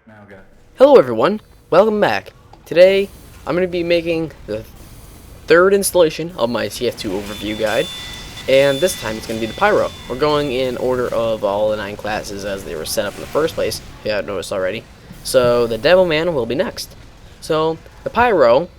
Now go. Hello everyone, welcome back. Today I'm going to be making the third installation of my TF2 overview guide, and this time it's going to be the Pyro. We're going in order of all the 9 classes as they were set up in the first place, if you haven't noticed already. So the Devilman will be next. So the Pyro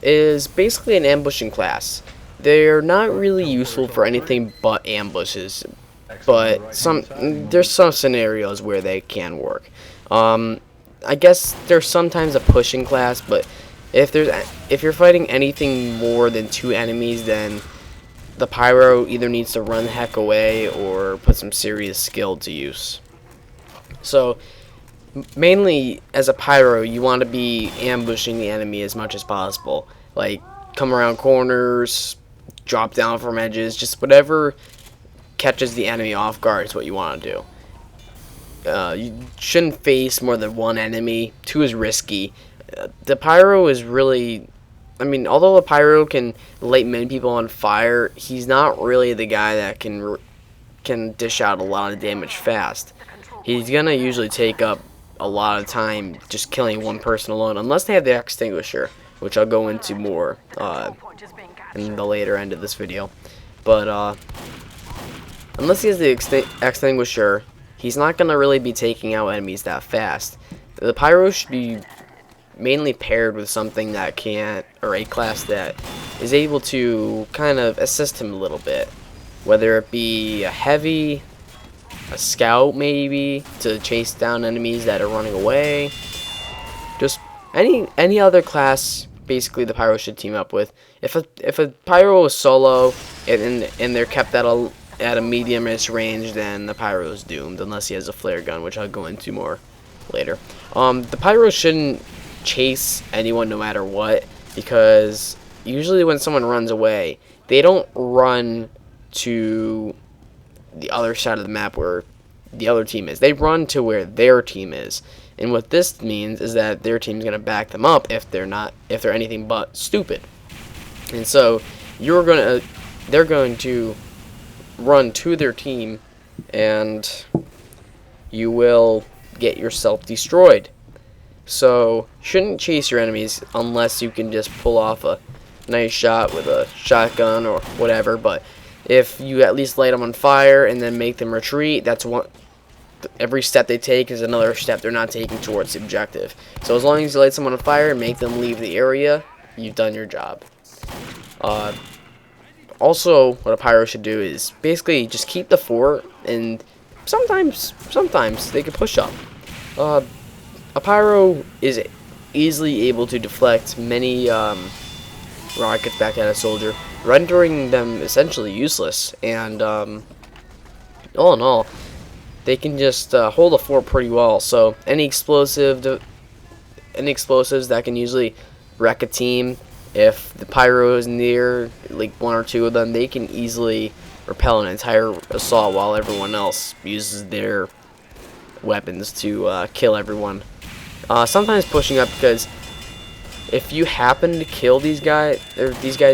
is basically an ambushing class. They're not really useful for anything but ambushes, but there's some scenarios where they can work. I guess there's sometimes a pushing class, but if you're fighting anything more than 2 enemies, then the Pyro either needs to run the heck away or put some serious skill to use. So mainly as a Pyro, you want to be ambushing the enemy as much as possible, like come around corners, drop down from edges, just whatever catches the enemy off guard is what you want to do. You shouldn't face more than 1 enemy. 2 is risky. The Pyro is really... although the Pyro can light many people on fire, he's not really the guy that can dish out a lot of damage fast. He's gonna usually take up a lot of time just killing 1 person alone, unless they have the extinguisher, which I'll go into more in the later end of this video. But unless he has the extinguisher, he's not going to really be taking out enemies that fast. The Pyro should be mainly paired with something that can't, or a class that is able to kind of assist him a little bit. Whether it be a heavy, a scout maybe, to chase down enemies that are running away. Just any other class, basically the Pyro should team up with. If a Pyro is solo and they're kept at a medium-ish range, then the Pyro is doomed, unless he has a flare gun, which I'll go into more later. The Pyro shouldn't chase anyone no matter what, because usually when someone runs away, they don't run to the other side of the map where the other team is. They run to where their team is. And what this means is that their team's going to back them up if they're anything but stupid. And so they're going to run to their team, and you will get yourself destroyed. So shouldn't chase your enemies unless you can just pull off a nice shot with a shotgun or whatever. But if you at least light them on fire and then make them retreat, that's one. Every step they take is another step they're not taking towards the objective. So as long as you light someone on fire and make them leave the area, you've done your job. Also, what a Pyro should do is basically just keep the fort, and sometimes they can push up. A Pyro is easily able to deflect many rockets back at a soldier, rendering them essentially useless. And all in all, they can just hold a fort pretty well. So any explosives that can usually wreck a team, if the Pyro is near, like 1 or 2 of them, they can easily repel an entire assault while everyone else uses their weapons to kill everyone. Sometimes pushing up, because if you happen to kill these guys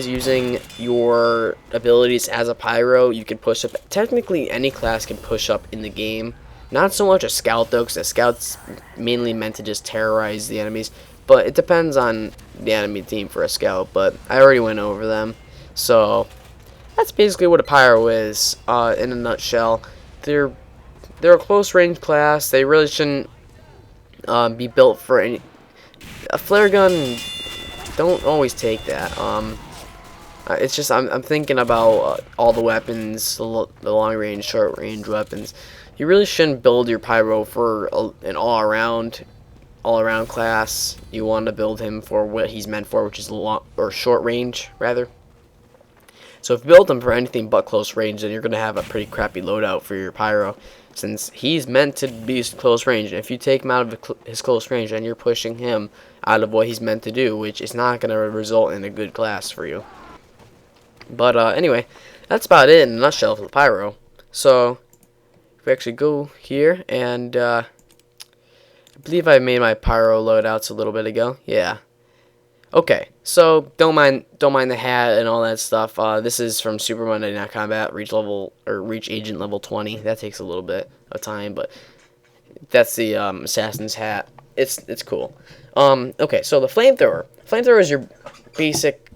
using your abilities as a Pyro, you can push up. Technically, any class can push up in the game. Not so much a scout though, because a scout's mainly meant to just terrorize the enemies. But it depends on the enemy team for a scout, but I already went over them. So that's basically what a Pyro is in a nutshell. They're a close range class. They really shouldn't be built for any. A flare gun, don't always take that. It's just I'm thinking about all the weapons, the long range, short range weapons. You really shouldn't build your Pyro for an all around class. You want to build him for what he's meant for, which is short range rather. So if you build him for anything but close range, then you're going to have a pretty crappy loadout for your Pyro, since he's meant to be close range. And if you take him out of his close range, then you're pushing him out of what he's meant to do, which is not going to result in a good class for you. But anyway, that's about it in a nutshell for the Pyro. So if we actually go here, and I believe I made my Pyro loadouts a little bit ago. Yeah. Okay, so don't mind the hat and all that stuff. This is from Super Monday Night Combat, reach agent level 20. That takes a little bit of time, but that's the assassin's hat. it's cool. Okay, so the flamethrower. Flamethrower is your basic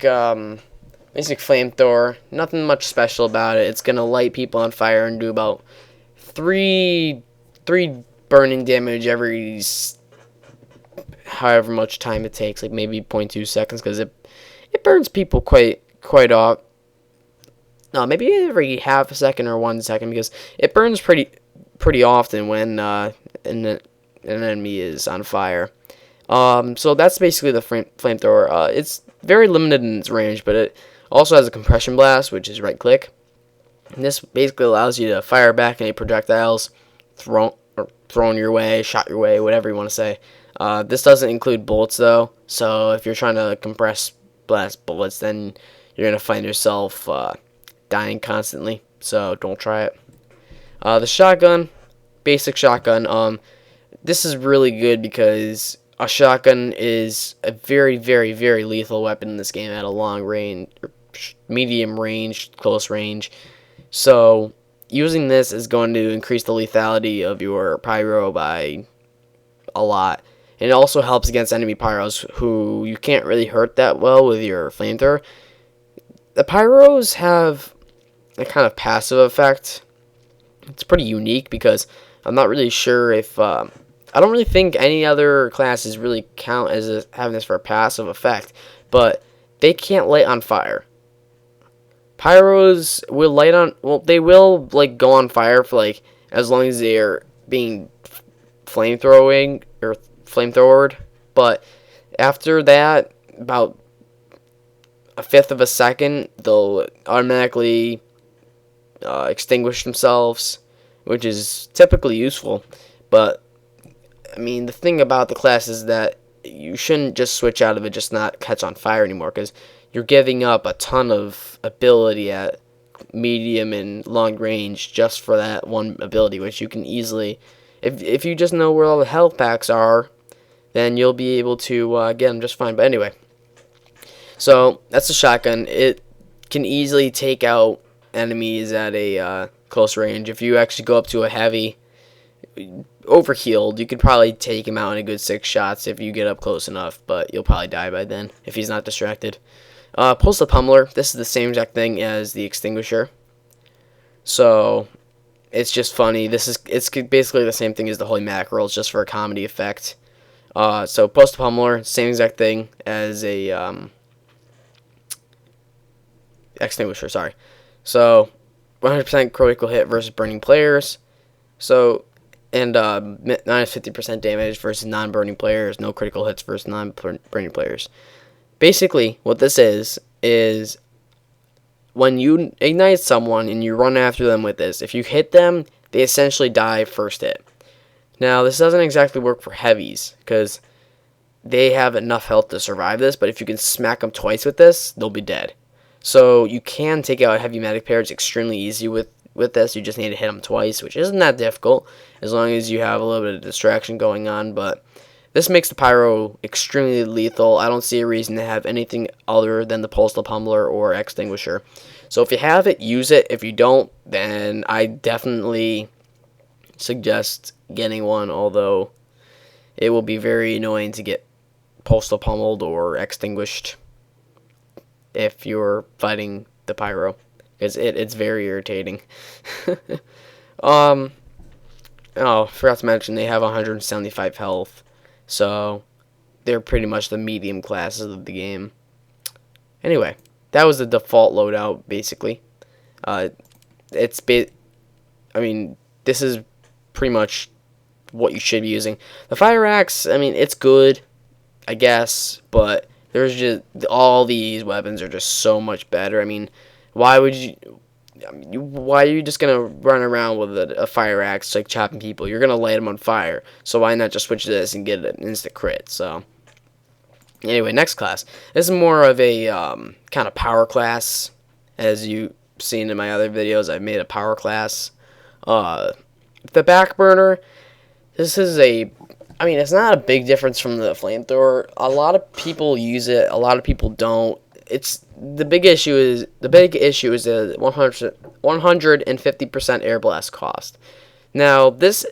flamethrower. Nothing much special about it. It's gonna light people on fire and do about three burning damage every however much time it takes, like maybe 0.2 seconds, because it burns people quite off. No, maybe every half a second or 1 second, because it burns pretty often when an enemy is on fire. So that's basically the flamethrower. It's very limited in its range, but it also has a compression blast, which is right click. And this basically allows you to fire back any projectiles thrown your way, shot your way, whatever you want to say. This doesn't include bullets though, so if you're trying to compress blast bullets, then you're gonna find yourself dying constantly. So don't try it. The shotgun, basic shotgun. This is really good because a shotgun is a very lethal weapon in this game at a long range, medium range, close range. So using this is going to increase the lethality of your pyro by a lot. And it also helps against enemy pyros who you can't really hurt that well with your flamethrower. The pyros have a kind of passive effect. It's pretty unique because I'm not really sure if I don't really think any other classes really count as having this for a passive effect, but they can't light on fire. Pyros will light on, well, they will like go on fire for like as long as they're being flamethrowered, but after that, about a fifth of a second, they'll automatically extinguish themselves, which is typically useful. But I mean, the thing about the class is that you shouldn't just switch out of it just not catch on fire anymore, because you're giving up a ton of ability at medium and long range just for that one ability, which you can easily, if you just know where all the health packs are, then you'll be able to get them just fine. But anyway, so that's a shotgun. It can easily take out enemies at a close range. If you actually go up to a heavy overhealed, you could probably take him out in a good 6 shots if you get up close enough, but you'll probably die by then if he's not distracted. Pulse the Pummeler, this is the same exact thing as the Extinguisher, so it's just funny. It's basically the same thing as the Holy Mackerel, it's just for a comedy effect. So Pulse the Pummeler, same exact thing as a Extinguisher, sorry. So 100% critical hit versus burning players. So, and minus 50% damage versus non-burning players. No critical hits versus non-burning players. Basically, what this is when you ignite someone and you run after them with this, if you hit them, they essentially die first hit. Now, this doesn't exactly work for heavies, because they have enough health to survive this, but if you can smack them twice with this, they'll be dead. So you can take out a heavy medic pair. It's extremely easy with this. You just need to hit them twice, which isn't that difficult as long as you have a little bit of distraction going on. But this makes the Pyro extremely lethal. I don't see a reason to have anything other than the Pulse the Pummeler or Extinguisher. So if you have it, use it. If you don't, then I definitely suggest getting one, although it will be very annoying to get Pulse the Pummeled or extinguished if you're fighting the Pyro, because it's very irritating. Oh, forgot to mention they have 175 health, so they're pretty much the medium classes of the game. Anyway, that was the default loadout basically. I mean, this is pretty much what you should be using. The Fire Axe, I mean, it's good, I guess, but there's just, all these weapons are just so much better. I mean, why are you just gonna run around with a fire axe like chopping people? You're gonna light them on fire, so why not just switch to this and get an instant crit? So anyway, next class. This is more of a kind of power class. As you've seen in my other videos, I've made a power class. The Backburner, this is I mean, it's not a big difference from the Flamethrower. A lot of people use it, a lot of people don't. The big issue is the 150% air blast cost. Now, this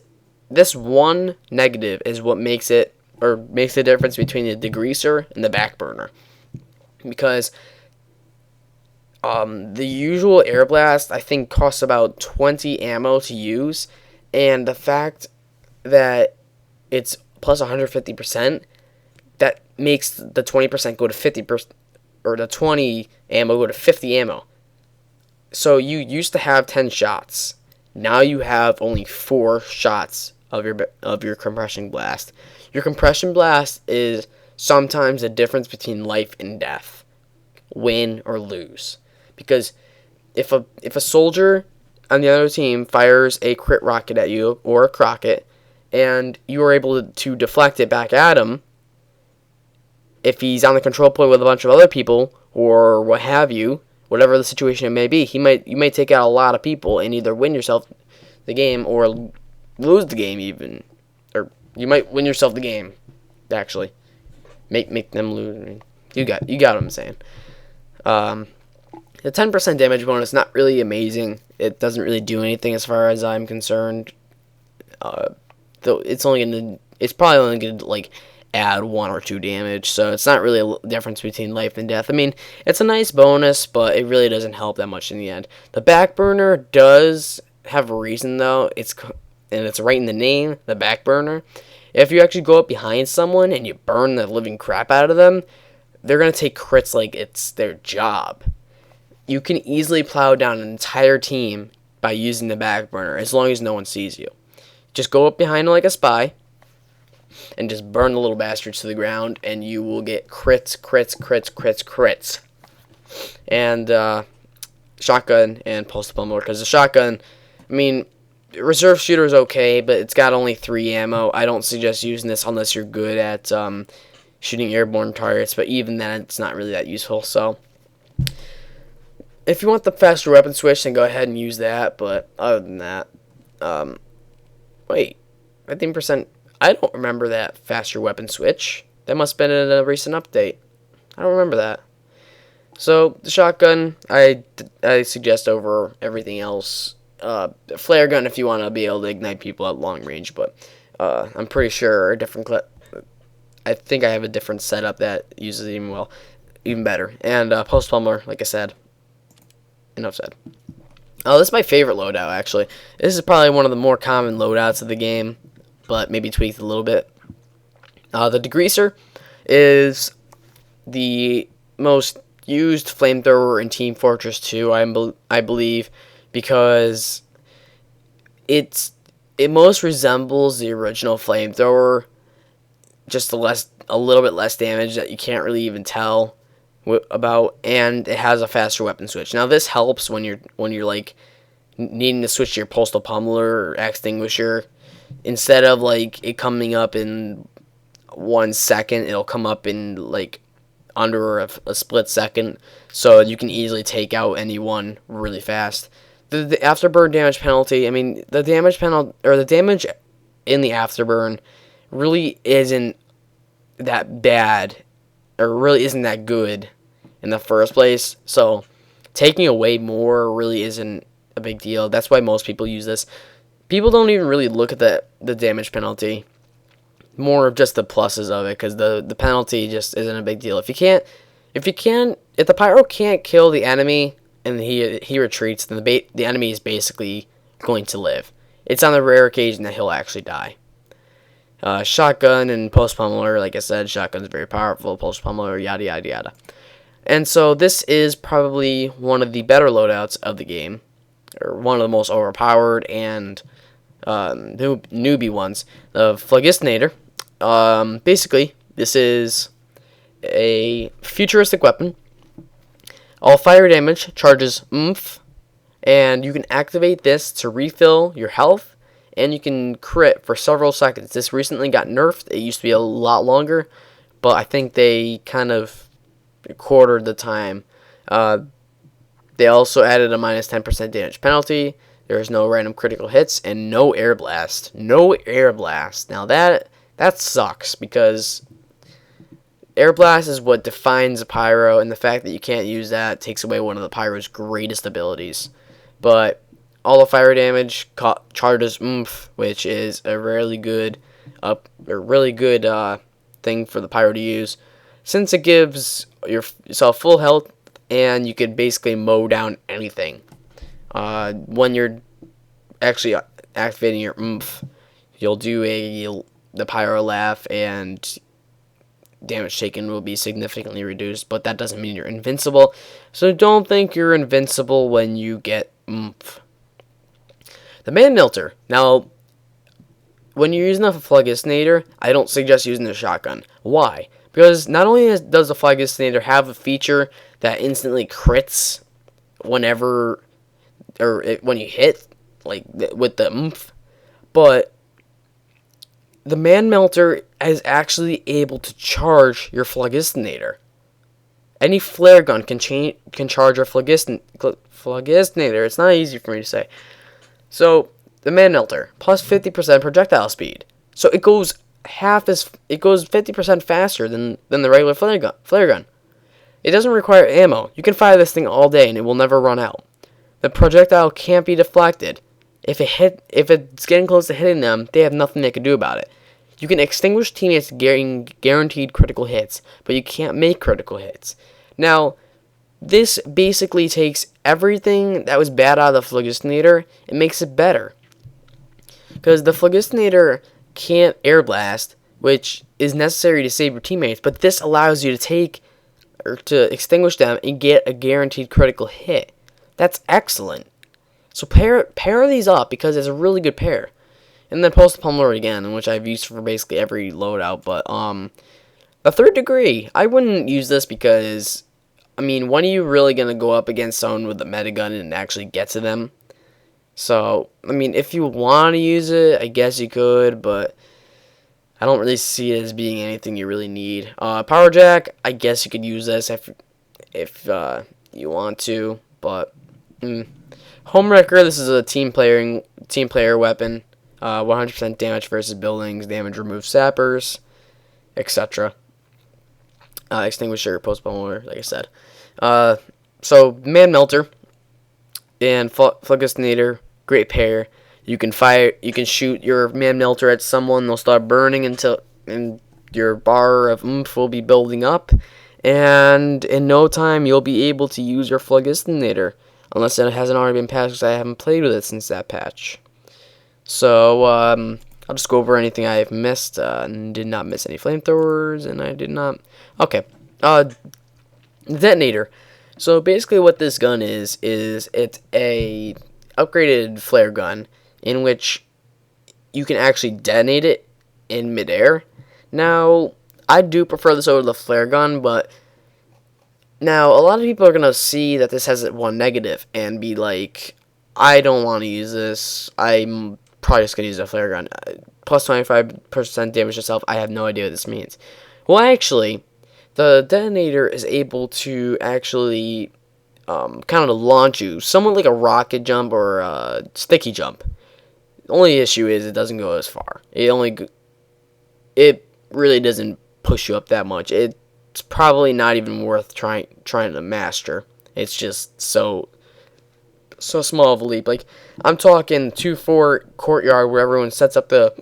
one negative is what makes it or makes the difference between the degreaser and the back burner, because the usual air blast I think costs about 20 ammo to use, and the fact that it's plus 150%, that makes the 20% go to 50%, or the 20 ammo go to 50 ammo. So you used to have 10 shots. Now you have only 4 shots of your compression blast. Your compression blast is sometimes the difference between life and death, win or lose. Because if a soldier on the other team fires a crit rocket at you, or a crocket, and you are able to deflect it back at him, if he's on the control point with a bunch of other people, or what have you, whatever the situation it may be, you may take out a lot of people and either win yourself the game or lose the game even, or you might win yourself the game. Actually, make them lose. You got what I'm saying. The 10% damage bonus, not really amazing. It doesn't really do anything as far as I'm concerned. Though it's probably only gonna like add 1 or 2 damage, so it's not really a difference between life and death. I mean, it's a nice bonus, but it really doesn't help that much in the end. The back burner does have a reason though. It's right in the name, the back burner. If you actually go up behind someone and you burn the living crap out of them, they're gonna take crits like it's their job. You can easily plow down an entire team by using the back burner, as long as no one sees you. Just go up behind like a spy and just burn the little bastards to the ground, and you will get crits. And shotgun and pulse pummeler, because the shotgun, I mean, reserve shooter is okay, but it's got only 3 ammo. I don't suggest using this unless you're good at shooting airborne targets, but even then, it's not really that useful. So if you want the faster weapon switch, then go ahead and use that. But other than that, wait, 15%. I don't remember that faster weapon switch. That must have been in a recent update. I don't remember that. So the shotgun, I suggest over everything else. Flare gun if you want to be able to ignite people at long range, but I'm pretty sure I think I have a different setup that uses it even better. And pulse pummeler, like I said. Enough said. Oh, this is my favorite loadout, actually. This is probably one of the more common loadouts of the game, but maybe tweaked a little bit. The degreaser is the most used flamethrower in Team Fortress 2, I believe, because it most resembles the original flamethrower, just a little bit less damage that you can't really even tell about, and it has a faster weapon switch. Now this helps when you're like needing to switch to your postal pummeler or extinguisher. Instead of like it coming up in 1 second, it'll come up in like under a split second, so you can easily take out anyone really fast. The afterburn damage penalty, I mean, the damage in the afterburn really isn't that bad, or really isn't that good in the first place, so taking away more really isn't a big deal. That's why most people use this. People don't even really look at the damage penalty, more of just the pluses of it, because the penalty just isn't a big deal. If the pyro can't kill the enemy and he retreats, then the enemy is basically going to live. It's on the rare occasion that he'll actually die. Shotgun and pulse pummeler, like I said, shotgun's very powerful, pulse pummeler, yada yada yada. And so this is probably one of the better loadouts of the game, or one of the most overpowered and newbie ones. The Phlogistinator. Basically, this is a futuristic weapon. All fire damage charges oomph, and you can activate this to refill your health, and you can crit for several seconds. This recently got nerfed. It used to be a lot longer, but I think they kind of quartered the time. They also added a minus 10% damage penalty. There is no random critical hits and no air blast. No air blast. Now that sucks, because air blast is what defines a pyro, and the fact that you can't use that takes away one of the pyro's greatest abilities. But all the fire damage charges oomph, which is a really good a really good thing for the Pyro to use, since it gives yourself full health and you could basically mow down anything. When you're actually activating your oomph, you'll do the Pyro laugh, and damage taken will be significantly reduced, but that doesn't mean you're invincible. So don't think you're invincible when you get oomph. The Man Melter. Now, when you're using a Phlogiston, I don't suggest using the shotgun. Why? Because not only does the Phlogiston have a feature that instantly crits whenever, when you hit, like with the oomph, but the Man Melter is actually able to charge your Phlogistonator. Any flare gun can charge your Phlogistonator. It's not easy for me to say. So the Man Melter plus 50% projectile speed. So it goes 50% faster than the regular flare gun. It doesn't require ammo. You can fire this thing all day and it will never run out. The projectile can't be deflected. If it's getting close to hitting them, they have nothing they can do about it. You can extinguish teammates guaranteed critical hits, but you can't make critical hits. Now, this basically takes everything that was bad out of the Phlogistonator and makes it better. Because the Phlogistonator can't air blast, which is necessary to save your teammates, but this allows you to extinguish them and get a guaranteed critical hit. That's excellent. So pair these up because it's a really good pair. And then Post Pummeler again, which I've used for basically every loadout. But the third degree, I wouldn't use this because, I mean, when are you really gonna go up against someone with a metagun and actually get to them? So, I mean, if you want to use it, I guess you could, but I don't really see it as being anything you really need. Power Jack, I guess you could use this if you want to, but Homewrecker, this is a team player weapon. 100% damage versus buildings, damage remove sappers, etc. Extinguisher, post pummeler, like I said. So Man Melter and Phlogistonator, great pair. You can shoot your Man Melter at someone, they'll start burning and your bar of oomph will be building up, and in no time you'll be able to use your Phlogistonator, unless it hasn't already been patched, because I haven't played with it since that patch. So, I'll just go over anything I've missed. Did not miss any flamethrowers, and I did not. Okay. Detonator. So, basically what this gun is it's a upgraded flare gun in which you can actually detonate it in midair. Now, I do prefer this over the flare gun, but now a lot of people are going to see that this has one negative and be like, I don't want to use this. I'm probably just going to use a flare gun. Plus 25% damage itself. I have no idea what this means. Well, actually, the detonator is able to actually kind of launch you, somewhat like a rocket jump or a sticky jump. The only issue is it doesn't go as far. It really doesn't push you up that much. It's probably not even worth trying to master. It's just so small of a leap. Like, I'm talking 2-4 courtyard where everyone sets up the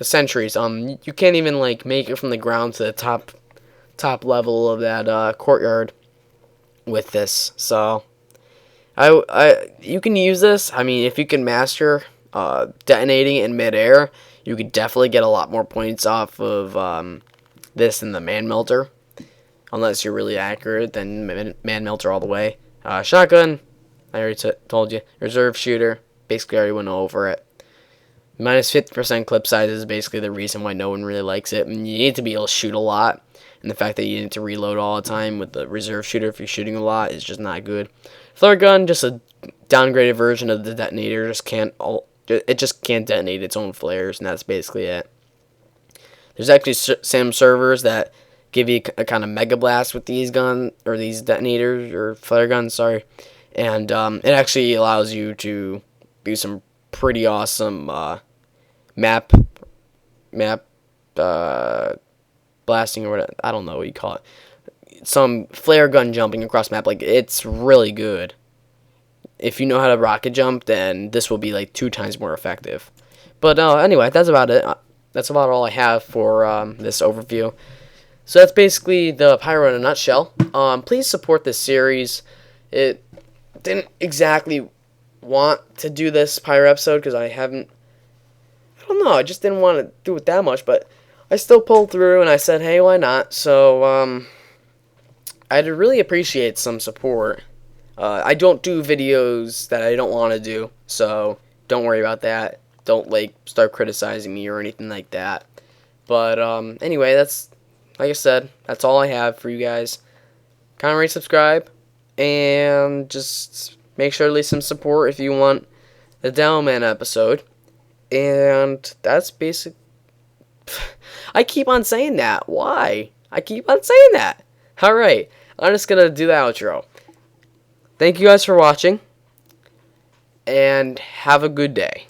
sentries. You can't even like make it from the ground to the top level of that courtyard with this. So you can use this. I mean, if you can master detonating in midair, you could definitely get a lot more points off of this than the Man Melter. Unless you're really accurate, then Man Melter all the way. Shotgun, I already told you. Reserve shooter, basically already went over it. Minus 50% clip size is basically the reason why no one really likes it. And you need to be able to shoot a lot. And the fact that you need to reload all the time with the reserve shooter if you're shooting a lot is just not good. Flare gun, just a downgraded version of the detonator. It just can't detonate its own flares, and that's basically it. There's actually some servers that give you a kind of mega blast with these these detonators or flare guns, sorry. And it actually allows you to do some pretty awesome map blasting or whatever. I don't know what you call it. Some flare gun jumping across map. Like, it's really good. If you know how to rocket jump, then this will be like 2 times more effective. But anyway, that's about it. That's about all I have for this overview. So that's basically the Pyro in a nutshell. Please support this series. It didn't exactly want to do this Pyro episode because I don't know, I just didn't want to do it that much, but I still pulled through and I said, hey, why not? So I'd really appreciate some support. I don't do videos that I don't want to do, so don't worry about that. Don't start criticizing me or anything like that. But anyway, that's, like I said, that's all I have for you guys. Comment, rate, subscribe, and just make sure to leave some support if you want the Dowman episode. And that's basic. I keep on saying that. Why? I keep on saying that. Alright, I'm just gonna do the outro. Thank you guys for watching, and have a good day.